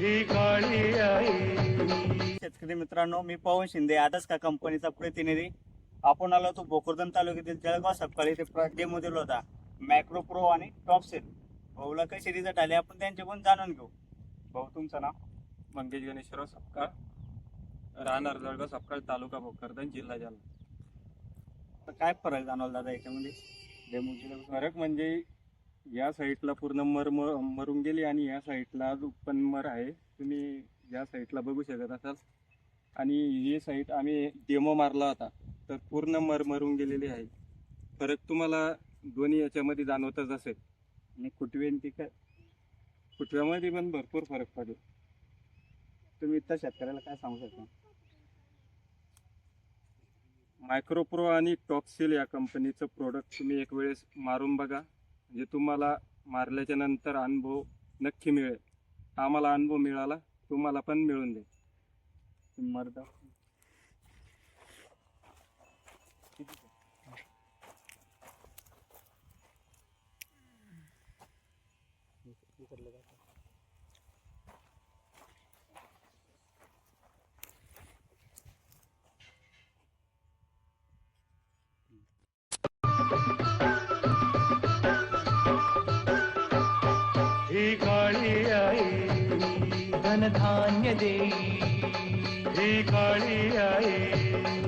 ही काळी आई. शेतकरी मित्रांनो, मी पवन शिंदे, आदर्श का कंपनीचा प्रतिनिधी. आपण आलो तो भोकरदन तालुक्यातील जळगाव सपकाळी ते डेमो दिला होता मॅक्रो प्रो आणि टॉप सेल. भाऊला कसे रिझल्ट आले आपण त्यांच्याकडून जाणून घेऊ. भाऊ, तुमचं नाव? मंगेश गणेशराव सपकाळ, राहणार जळगाव सपकाळ, तालुका भोकरदन, जिल्हा जालना. तर काय फरक जाणवला दादा याच्यामध्ये डेमो? फरक म्हणजे या साईडला पूर्ण मरून गेली आणि या साईडला अजून पण मर आहे. तुम्ही या साईडला बघू शकत असाल. आणि ही साईड आम्ही डेमो मारला होता तर पूर्ण मरून गेलेली आहे. फरक तुम्हाला दोन्ही याच्यामध्ये जाणवतच असेल. आणि कुटवेन ती काय फुटव्यामध्ये पण भरपूर फरक पडेल. तुम्ही इतर शेतकऱ्याला काय सांगू शकता? मायक्रोप्रो आणि टॉपसेल या कंपनीचं प्रोडक्ट तुम्ही एक वेळेस मारून बघा, म्हणजे तुम्हाला मारल्याच्या नंतर अनुभव नक्की मिळेल. आम्हाला अनुभव मिळाला, तुम्हाला पण मिळून जाईल. मर्दा ही काळी आई. धनधान्य देई ही काळी आई.